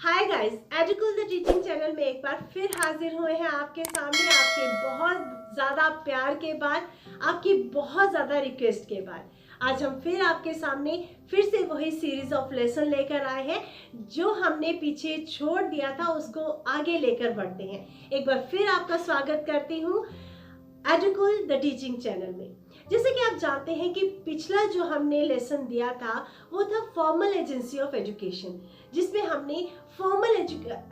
हाय guys, एजुकल the teaching channel में एक बार फिर हाजिर हुए हैं आपके सामने आपके बहुत ज़्यादा प्यार के बाद, आपकी बहुत ज़्यादा रिक्वेस्ट के बाद। आज हम फिर आपके सामने फिर से वही सीरीज ऑफ लेसन लेकर आए हैं जो हमने पीछे छोड़ दिया था, उसको आगे लेकर बढ़ते हैं। एक बार फिर आपका स्वागत करती हूँ एजुकल द टीचिंग चैनल में। जैसे कि आप जानते हैं कि पिछला जो हमने लेसन दिया था वो था फॉर्मल एजेंसी ऑफ एजुकेशन, जिसमें हमने फॉर्मल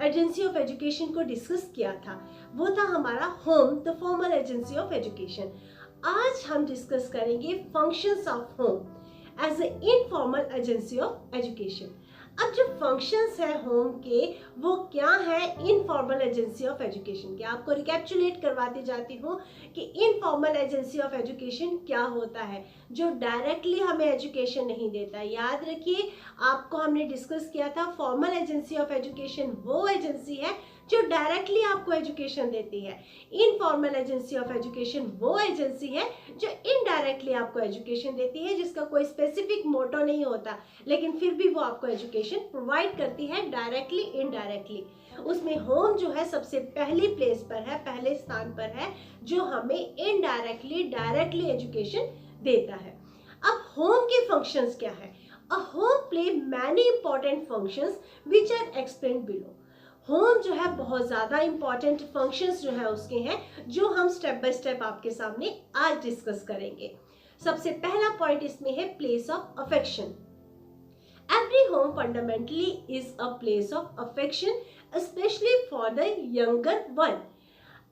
एजेंसी ऑफ एजुकेशन को डिस्कस किया था। वो था हमारा home, the formal agency of education. आज हम डिस्कस करेंगे functions of home as a informal agency of education. अब जो फंक्शंस है होम के वो क्या है इनफॉर्मल एजेंसी ऑफ एजुकेशन के, आपको रिकैप्चुलेट करवाती जाती हूँ कि इनफॉर्मल एजेंसी ऑफ एजुकेशन क्या होता है, जो डायरेक्टली हमें एजुकेशन नहीं देता। याद रखिए, आपको हमने डिस्कस किया था फॉर्मल एजेंसी ऑफ एजुकेशन वो एजेंसी है जो डायरेक्टली आपको एजुकेशन देती है। इनफॉर्मल एजेंसी ऑफ एजुकेशन वो एजेंसी है जो इनडायरेक्टली आपको एजुकेशन देती है, जिसका कोई स्पेसिफिक मोटो नहीं होता, लेकिन फिर भी वो आपको एजुकेशन प्रोवाइड करती है डायरेक्टली इनडायरेक्टली। उसमें होम जो है सबसे पहली प्लेस पर है, पहले स्थान पर है, जो हमें इनडायरेक्टली डायरेक्टली एजुकेशन देता है। अब होम के फंक्शंस क्या है? A home play many important functions which are explained below. Home जो है बहुत ज़्यादा इंपॉर्टेंट फंक्शंस जो है उसके हैं, जो हम स्टेप बाय स्टेप आपके सामने आज डिस्कस करेंगे। सबसे पहला पॉइंट इसमें है place of affection. Every home fundamentally is a place of affection, specially for the younger one.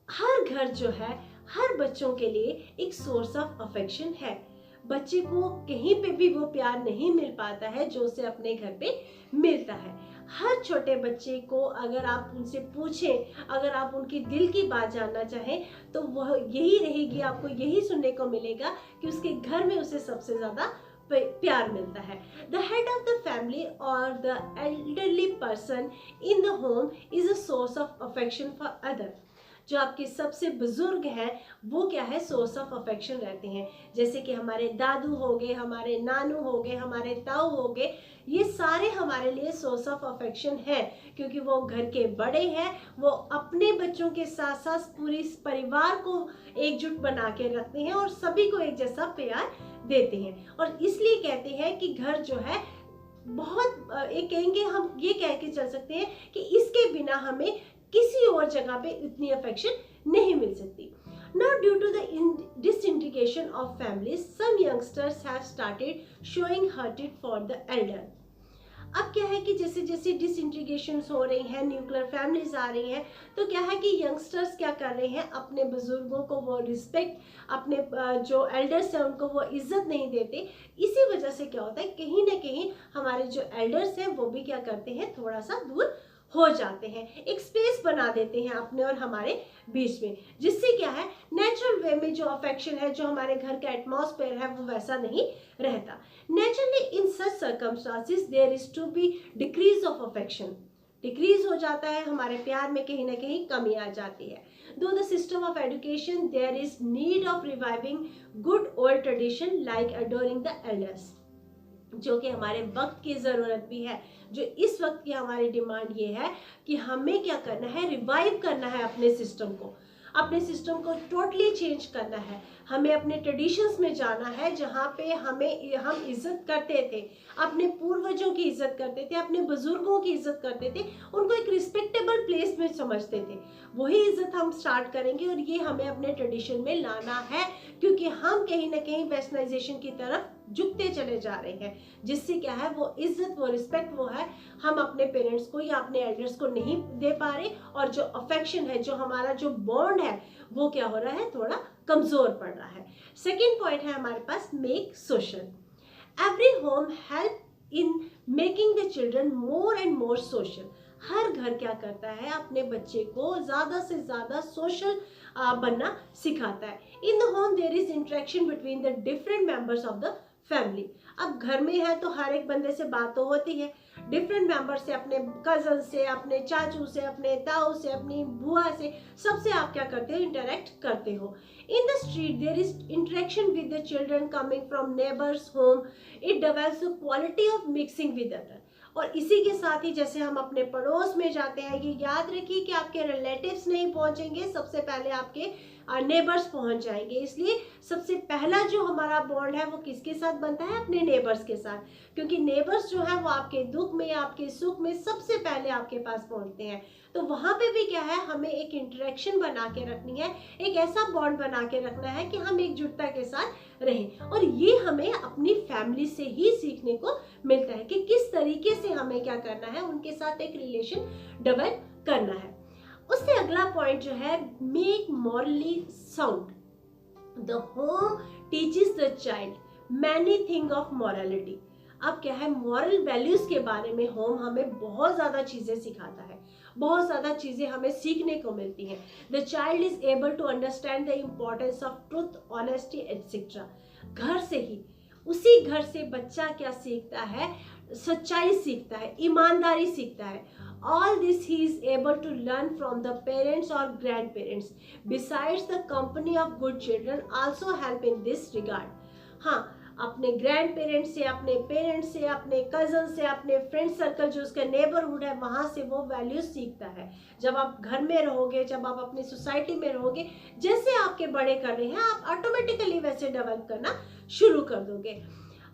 हर घर जो है हर बच्चों के लिए एक सोर्स ऑफ अफेक्शन है। बच्चे को कहीं पे भी वो प्यार नहीं मिल पाता है जो उसे अपने घर पे मिलता है। हर छोटे बच्चे को अगर आप उनसे पूछें, अगर आप उनकी दिल की बात जानना चाहें, तो वह यही रहेगी, आपको यही सुनने को मिलेगा कि उसके घर में उसे सबसे ज़्यादा प्यार मिलता है। The head of the family और the elderly person in the home is a source of affection for other. जो आपके सबसे बुजुर्ग हैं वो क्या है, सोर्स ऑफ अफेक्शन रहते हैं। जैसे कि हमारे दादू हो गए, हमारे नानू हो गए, हमारे ताऊ हो गए, ये सारे हमारे लिए सोर्स ऑफ अफेक्शन है, क्योंकि वो घर के बड़े हैं। वो अपने बच्चों के साथ साथ पूरी परिवार को एकजुट बना के रखते हैं और सभी को एक जैसा प्यार देते हैं। और इसलिए कहते हैं कि घर जो है बहुत एक कहेंगे, हम ये कह के चल सकते हैं कि इसके बिना हमें किसी और जगह पे इतनी अफेक्शन नहीं मिल सकती। Now, due to the disintegration of families, some youngsters have started showing hatred for the elder. अब क्या है कि जैसे जैसे डिसइंटीग्रेशन हो रही है, न्यूक्लियर फैमिलीज आ रही हैं, तो क्या है कि यंगस्टर्स क्या कर रहे हैं, अपने बुजुर्गों को वो रिस्पेक्ट, अपने जो एल्डर्स हैं उनको वो इज्जत नहीं देते। इसी वजह से क्या होता है, कहीं ना कहीं हमारे जो एल्डर्स हैं वो भी क्या करते हैं, थोड़ा सा दूर हो जाते हैं, एक स्पेस बना देते हैं अपने और हमारे बीच में, जिससे क्या है नेचुरल वे में जो अफेक्शन है, जो हमारे घर का एटमॉस्फेयर है, वो वैसा नहीं रहता। Naturally in such circumstances there is to be decrease of affection. Decrease हो जाता है, हमारे प्यार में कहीं ना कहीं कमी आ जाती है। Though the system of education there is need of reviving good old tradition like adoring the elders, जो कि हमारे वक्त की ज़रूरत भी है। जो इस वक्त की हमारी डिमांड ये है कि हमें क्या करना है, रिवाइव करना है अपने सिस्टम को, अपने सिस्टम को टोटली चेंज करना है। हमें अपने ट्रेडिशंस में जाना है, जहाँ पे हम इज्जत करते थे, अपने पूर्वजों की इज्जत करते थे, अपने बुजुर्गों की इज्जत करते थे, उनको एक रिस्पेक्टेबल प्लेस में समझते थे। वही इज्जत हम स्टार्ट करेंगे और ये हमें अपने ट्रेडिशन में लाना है, क्योंकि हम कहीं ना कहीं वेस्टर्नाइजेशन की तरफ झुकते चले जा रहे हैं, जिससे क्या है वो इज्जत, वो रिस्पेक्ट वो है हम अपने पेरेंट्स को या अपने एल्डर्स को नहीं दे पा रहे, और जो अफेक्शन है, जो हमारा जो बॉन्ड है, वो क्या हो रहा है, थोड़ा कमजोर पड़ रहा है। सेकेंड पॉइंट है हमारे पास make social. Every home help in making the children more and more social. हर घर क्या करता है, अपने बच्चे को ज्यादा से ज्यादा सोशल बनना सिखाता है। In the home there is interaction between the different members of the family. अब घर में है तो हर एक बंदे से बात तो होती है, डिफरेंट मेंबर से, अपने कजन से, अपने चाचू से, अपने ताऊ से, अपनी बुआ से, सबसे आप क्या करते हो, इंटरेक्ट करते हो। In the street there is interaction with the children coming from neighbours home. It develops the quality of mixing with other. और इसी के साथ ही जैसे हम अपने पड़ोस में जाते हैं, ये याद रखिए कि आपके रिलेटिव्स नहीं पहुंचेंगे, सबसे पहले आपके नेबर्स पहुंच जाएंगे। इसलिए सबसे पहला जो हमारा बॉन्ड है वो किसके साथ बनता है? अपने नेबर्स के साथ, क्योंकि नेबर्स जो है वो आपके दुख में, आपके सुख में सबसे पहले आपके पास पहुंचते हैं। तो वहां पे भी क्या है, हमें एक इंटरेक्शन बना के रखनी है, एक ऐसा बॉन्ड बना के रखना है कि हम एकजुटता के साथ रहें। और ये हमें अपनी फैमिली से ही सीखने को मिलता है कि किस तरीके से हमें क्या करना है, उनके साथ एक रिलेशन डेवलप करना है। उससे अगला पॉइंट जो है, make morally sound. The home teaches the child many thing of morality. अब क्या है, मॉरल वैल्यूज के बारे में होम हमें बहुत ज्यादा चीजें सिखाता है, बहुत ज्यादा चीजें हमें सीखने को मिलती हैं। The child is able to understand the importance of truth, honesty etcetera. घर से ही, उसी घर से बच्चा क्या सीखता है? सच्चाई सीखता है, ईमानदारी सीखता है। All this he is able to learn from the parents or grandparents. Besides, the company of good children also help in this regard. हाँ, अपने ग्रैंड पेरेंट्स से, अपने पेरेंट्स से, अपने कजन से, अपने फ्रेंड सर्कल जो उसका नेबरहुड है वहाँ से वो वैल्यूज सीखता है। जब आप घर में रहोगे, जब आप अपनी सोसाइटी में रहोगे, जैसे आपके बड़े कर रहे हैं आप ऑटोमेटिकली वैसे डेवलप करना शुरू कर दोगे।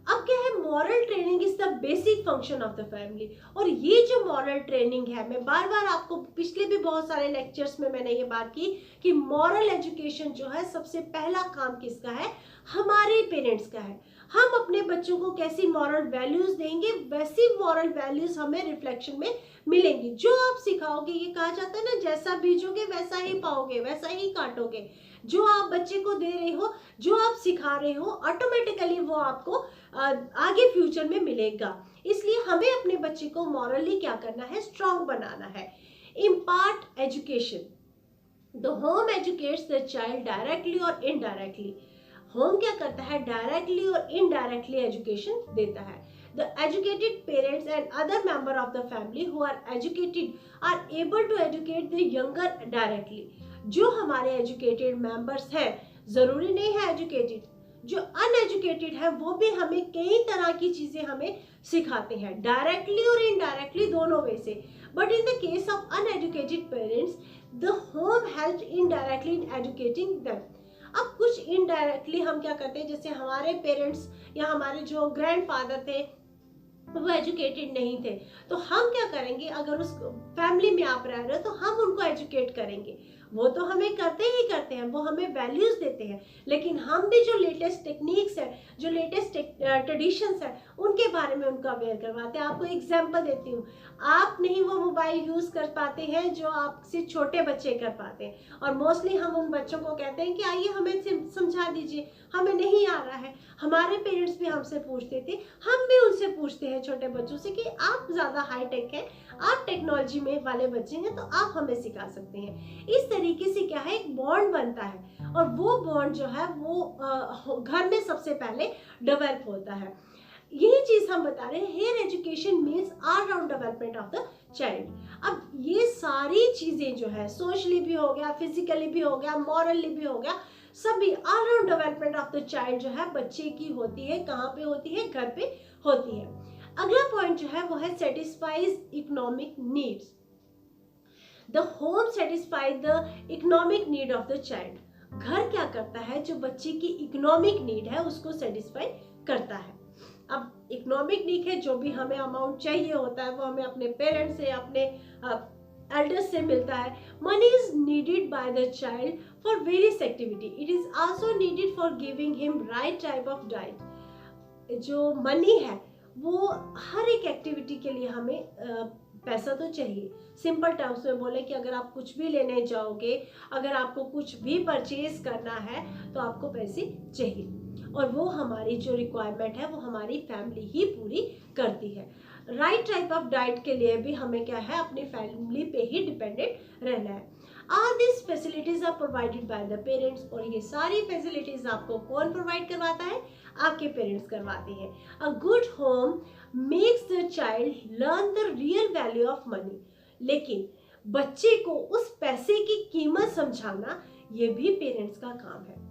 अब क्या है, moral training is the basic function of the family. और ये जो मॉरल ट्रेनिंग है, मैं बार बार आपको पिछले भी बहुत सारे लेक्चर्स में मैंने ये बात की कि मॉरल एजुकेशन जो है सबसे पहला काम किसका है? हमारे पेरेंट्स का है। हम अपने बच्चों को कैसी मॉरल वैल्यूज देंगे, वैसी मॉरल वैल्यूज हमें रिफ्लेक्शन में मिलेंगी। जो आप सिखाओगे, ये कहा जाता है ना, जैसा बीजोगे वैसा ही पाओगे, वैसा ही काटोगे। जो आप बच्चे को दे रहे हो, जो आप सिखा रहे हो, ऑटोमेटिकली वो आपको आगे फ्यूचर में मिलेगा। इसलिए हमें अपने बच्चे को मॉरली क्या करना है? स्ट्रॉन्ग बनाना है। Impart education. The home educates the child directly और इनडायरेक्टली। होम क्या करता है? डायरेक्टली और इनडायरेक्टली एजुकेशन देता है। The educated parents and other member of the family who are educated are able to educate the younger directly. जो हमारे educated members हैं, जरूरी नहीं है एजुकेटेड, जो अनएजुकेटेड है वो भी हमें कई तरह की चीजें हमें सिखाते हैं, डायरेक्टली और इनडायरेक्टली दोनों वे से। But in the case of uneducated parents, the home help indirectly in educating them. अब कुछ इनडायरेक्टली हम क्या करते हैं, जैसे हमारे पेरेंट्स या हमारे जो ग्रैंडफादर थे वो एजुकेटेड नहीं थे, तो हम क्या करेंगे, अगर उस फैमिली में आप रह रहे हो तो हम उनको एजुकेट करेंगे। वो तो हमें करते ही करते हैं, वो हमें वैल्यूज देते हैं, लेकिन हम भी जो लेटेस्ट टेक्निक्स है, जो लेटेस्ट ट्रेडिशंस है, उनके बारे में उनको अवेयर करवाते हैं। आपको एग्जांपल देती हूँ, आप नहीं वो मोबाइल यूज कर पाते हैं जो आपसे छोटे बच्चे कर पाते हैं, और मोस्टली हम उन बच्चों को कहते हैं कि आइए हमें समझा दीजिए, हमें नहीं आ रहा है। हमारे पेरेंट्स भी हमसे पूछते थे, हम भी उनसे पूछते हैं छोटे बच्चों से कि आप ज्यादा हाईटेक हैं, आप टेक्नोलॉजी में वाले बच्चे हैं, तो आप हमें सिखा सकते हैं। इस तरीके से क्या है, एक बॉन्ड बनता है, और वो बॉन्ड जो है वो घर में सबसे पहले डेवलप होता है। यही चीज हम बता रहे हैं, here education means all round development of the child. अब ये सारी चीजें जो है, सोशली भी हो गया, फिजिकली भी हो गया, मॉरली भी हो गया, सभी all round development of the child जो है बच्चे की होती है। कहाँ पे होती है? घर पे होती है। अगला पॉइंट जो है वो है satisfies economic needs. The home satisfies the economic need of the child. घर क्या करता है? जो बच्चे की इकोनॉमिक नीड है उसको सेटिस्फाई करता है। अब इकोनॉमिक नीड है, जो भी हमें अमाउंट चाहिए होता है वो हमें अपने पेरेंट्स से, अपने एल्डर्स से मिलता है। Money is needed by the child for various activity. It is also needed for giving him right type of diet. जो मनी है वो हर एक एक्टिविटी के लिए हमें पैसा तो चाहिए। सिंपल टर्म्स में बोले कि अगर आप कुछ भी लेने जाओगे, अगर आपको कुछ भी परचेज करना है तो आपको पैसे चाहिए, और वो हमारी जो रिक्वायरमेंट है वो हमारी फैमिली ही पूरी करती है। राइट टाइप ऑफ डाइट के लिए भी हमें क्या है, अपनी फैमिली पे ही डिपेंडेंट रहना है। All these facilities are provided by the parents। और ये सारी फैसिलिटीज आपको कौन प्रोवाइड करवाता है? आपके पेरेंट्स करवाते हैं। A good home makes the child learn the real value of money। लेकिन बच्चे को उस पैसे की कीमत समझाना ये भी पेरेंट्स का काम है।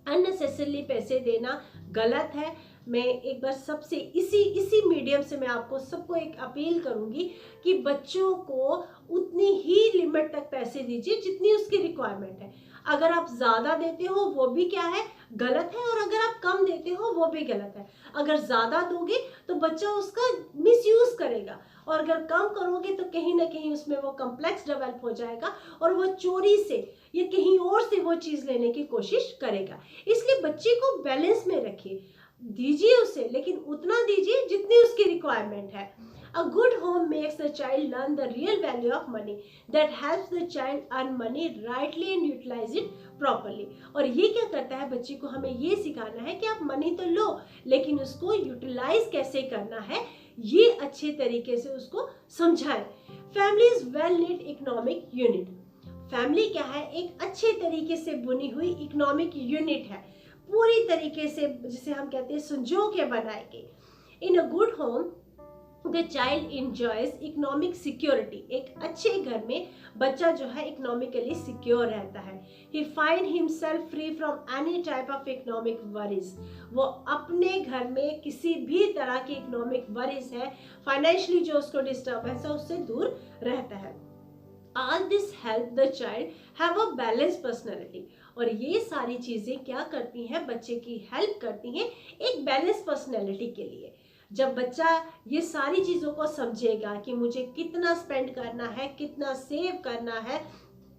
अननेसेसरली पैसे देना गलत है, मैं एक बार सबसे इसी मीडियम से मैं आपको सबको एक अपील करूंगी कि बच्चों को उतनी ही लिमिट तक पैसे दीजिए जितनी उसकी रिक्वायरमेंट है। अगर आप ज़्यादा देते हो वो भी क्या है, गलत है, और अगर आप कम देते हो वो भी गलत है। अगर ज़्यादा दोगे तो बच्चा उसका मिसयूज़ करेगा, और अगर कम करोगे तो कहीं ना कहीं उसमें वो कम्प्लेक्स डेवलप हो जाएगा और वो चोरी से या कहीं और से वो चीज़ लेने की कोशिश करेगा। इसलिए बच्चे को बैलेंस में रखिए, दीजिए उसे, लेकिन उतना दीजिए जितनी उसकी रिक्वायरमेंट है। A good home makes the child learn the real value of money that helps the child earn money rightly and utilize it properly। और ये क्या करता है, बच्चे को हमें ये सिखाना है कि आप मनी तो लो, लेकिन उसको यूटिलाइज कैसे करना है ये अच्छे तरीके से उसको समझाएं। Family is well need economic unit. Family क्या है, एक अच्छे तरीके से बुनी हुई इकोनॉमिक यूनिट है, पूरी तरीके से जिसे हम कहते हैं संजो के बनाए गए। In a good home the child enjoys economic security. एक अच्छे घर में बच्चा जो है इकोनॉमिकली सिक्योर रहता है। He find himself free from any type of economic worries. वो अपने घर में किसी भी तरह की इकोनॉमिक वरीज है, फाइनेंशियली जो उसको डिस्टर्बेंस है, उससे दूर रहता है। All this help the child have a balanced personality। और ये सारी चीजें क्या करती हैं, बच्चे की हेल्प करती हैं एक बैलेंस पर्सनैलिटी के लिए। जब बच्चा ये सारी चीज़ों को समझेगा कि मुझे कितना स्पेंड करना है, कितना सेव करना है,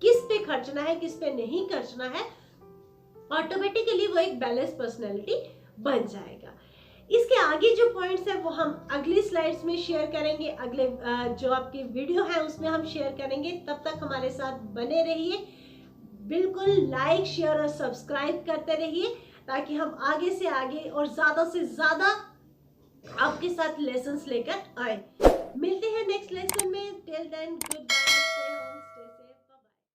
किस पे खर्चना है, किस पे नहीं खर्चना है, ऑटोमेटिकली वो एक बैलेंस पर्सनैलिटी बन जाएगा। इसके आगे जो पॉइंट्स है वो हम अगली स्लाइड्स में शेयर करेंगे, अगले जो आपकी वीडियो है उसमें हम शेयर करेंगे। तब तक हमारे साथ बने रहिए, बिल्कुल लाइक शेयर और सब्सक्राइब करते रहिए ताकि हम आगे से आगे और ज़्यादा से ज़्यादा आपके साथ लेसन्स लेकर आए। मिलते हैं नेक्स्ट लेसन में। Till then good bye.